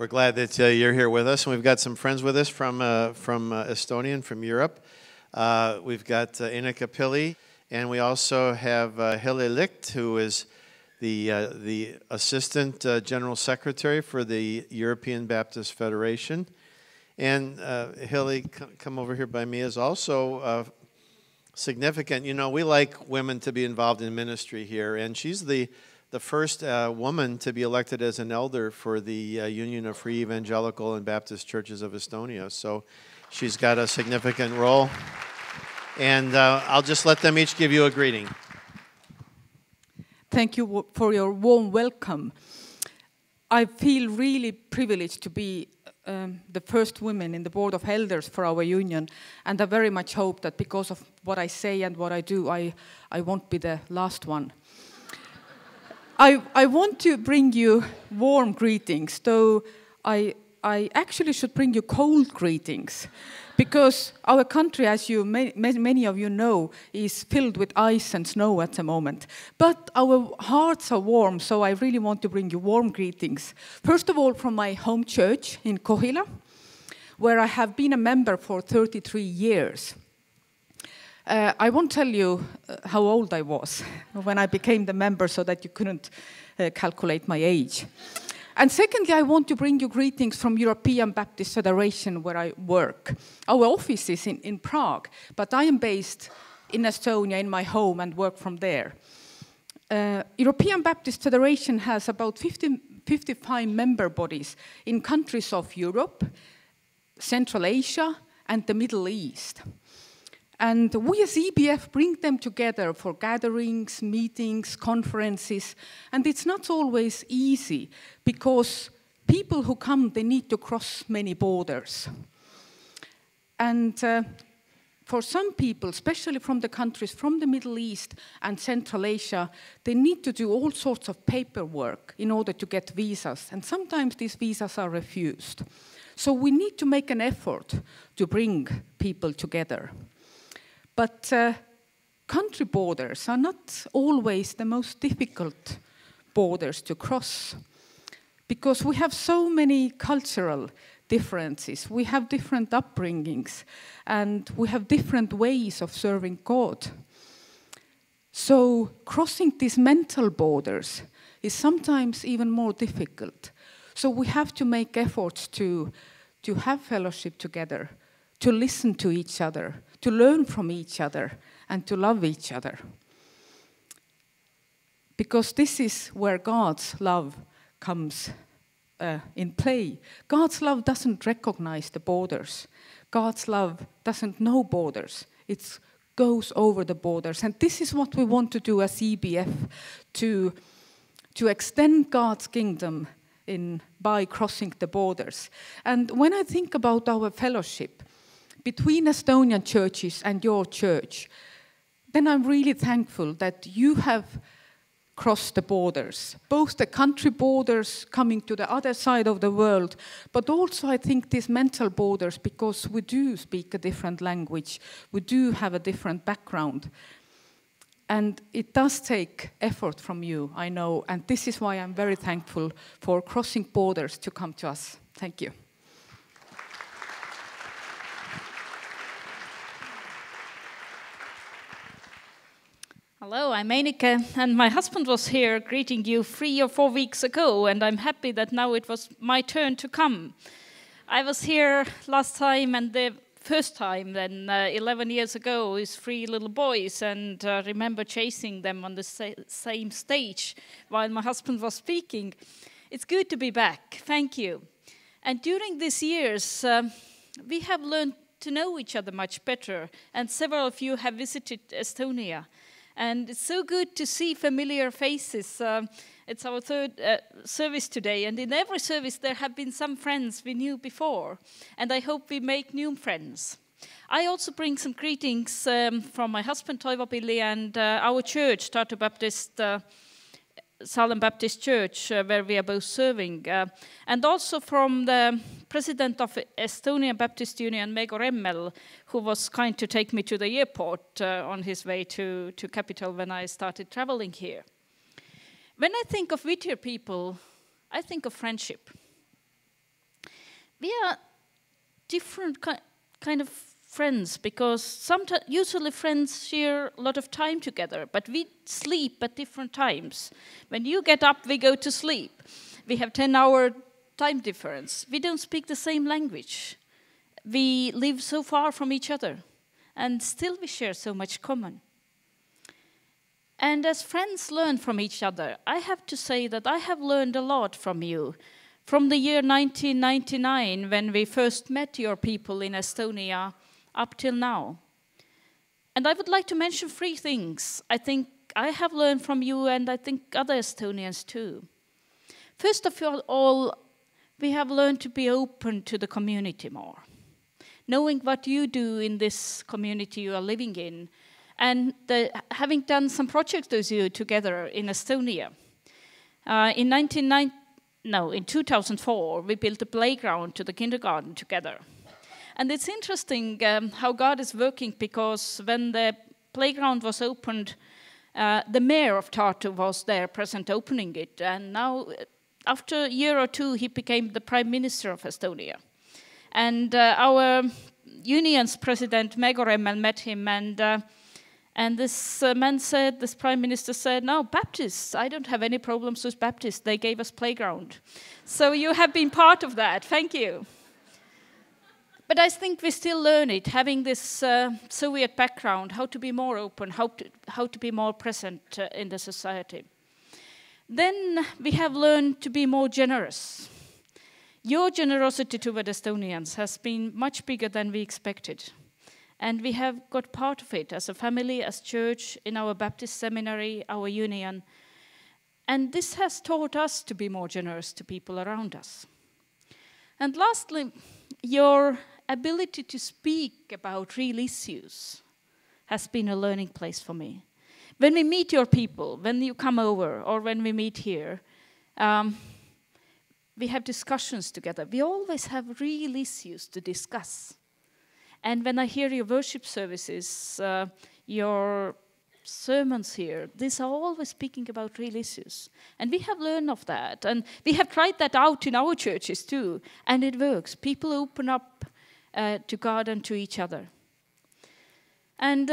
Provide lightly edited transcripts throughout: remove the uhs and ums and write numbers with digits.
We're glad that you're here with us, and we've got some friends with us from Estonia and from Europe. We've got Eineke Pilli, and we also have Helle Liht, who is the Assistant General Secretary for the European Baptist Federation. And Helle, come over here by me, is also significant. You know, we like women to be involved in ministry here, and she's the first woman to be elected as an elder for the Union of Free Evangelical and Baptist Churches of Estonia. So she's got a significant role. And I'll just let them each give you a greeting. Thank you for your warm welcome. I feel really privileged to be the first woman in the Board of Elders for our union, and I very much hope that because of what I say and what I do, I won't be the last one. I want to bring you warm greetings, though I actually should bring you cold greetings, because our country, as many of you know, is filled with ice and snow at the moment. But our hearts are warm, so I really want to bring you warm greetings. First of all, from my home church in Kohila, where I have been a member for 33 years. I won't tell you how old I was when I became the member so that you couldn't calculate my age. And secondly, I want to bring you greetings from European Baptist Federation where I work. Our office is in Prague, but I am based in Estonia, in my home, and work from there. European Baptist Federation has about 55 member bodies in countries of Europe, Central Asia, and the Middle East. And we as EBF bring them together for gatherings, meetings, conferences, and it's not always easy because people who come, they need to cross many borders. And for some people, especially from the countries from the Middle East and Central Asia, they need to do all sorts of paperwork in order to get visas, and sometimes these visas are refused. So we need to make an effort to bring people together. But country borders are not always the most difficult borders to cross, because we have so many cultural differences, we have different upbringings, and we have different ways of serving God. So crossing these mental borders is sometimes even more difficult. So we have to make efforts to have fellowship together, to listen to each other, to learn from each other, and to love each other. Because this is where God's love comes in play. God's love doesn't recognize the borders. God's love doesn't know borders. It goes over the borders. And this is what we want to do as EBF, to extend God's kingdom by crossing the borders. And when I think about our fellowship between Estonian churches and your church, then I'm really thankful that you have crossed the borders, both the country borders coming to the other side of the world, but also I think these mental borders, because we do speak a different language, we do have a different background. And it does take effort from you, I know, and this is why I'm very thankful for crossing borders to come to us. Thank you. Hello, I'm Eineke, and my husband was here greeting you 3 or 4 weeks ago, and I'm happy that now it was my turn to come. I was here last time, and the first time then 11 years ago is 3 little boys, and remember chasing them on the same stage while my husband was speaking. It's good to be back, thank you. And during these years, we have learned to know each other much better, and several of you have visited Estonia. And it's so good to see familiar faces. It's our third service today, and in every service there have been some friends we knew before, and I hope we make new friends. I also bring some greetings from my husband Toivo Pilli and our church, Tartu Baptist, Salem Baptist Church, where we are both serving, and also from the president of Estonian Baptist Union, Mego Remmel, who was kind to take me to the airport on his way to capital when I started traveling here. When I think of Whittier people, I think of friendship. we are different kind of friends, because sometimes, usually friends share a lot of time together, but we sleep at different times. When you get up, we go to sleep. We have 10-hour time difference. We don't speak the same language. We live so far from each other, and still we share so much common. And as friends learn from each other, I have to say that I have learned a lot from you. From the year 1999, when we first met your people in Estonia, up till now. And I would like to mention 3 things I think I have learned from you, and I think other Estonians too. First of all, we have learned to be open to the community more. Knowing what you do in this community you are living in, and having done some projects with you together in Estonia. In 2004, we built a playground to the kindergarten together. And it's interesting how God is working, because when the playground was opened, the mayor of Tartu was there present opening it. And now, after a year or 2, he became the prime minister of Estonia. And our union's president, Megoremmel, met him, and this man said, this prime minister said, no, Baptists, I don't have any problems with Baptists. They gave us playground. So you have been part of that. Thank you. But I think we still learn it, having this Soviet background, how to be more open, how to be more present in the society. Then we have learned to be more generous. Your generosity toward Estonians has been much bigger than we expected. And we have got part of it as a family, as church, in our Baptist seminary, our union. And this has taught us to be more generous to people around us. And lastly, your ability to speak about real issues has been a learning place for me. When we meet your people, when you come over, or when we meet here, we have discussions together. We always have real issues to discuss. And when I hear your worship services, your sermons here, these are always speaking about real issues. And we have learned of that. And we have tried that out in our churches too. And it works. People open up to God and to each other. And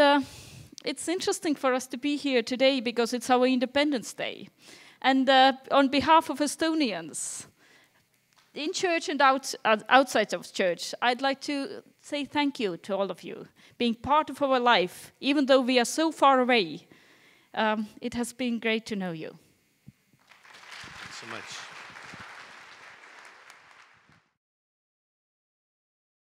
it's interesting for us to be here today, because it's our Independence Day. And on behalf of Estonians, in church and outside of church, I'd like to say thank you to all of you, being part of our life, even though we are so far away. It has been great to know you. Thanks so much.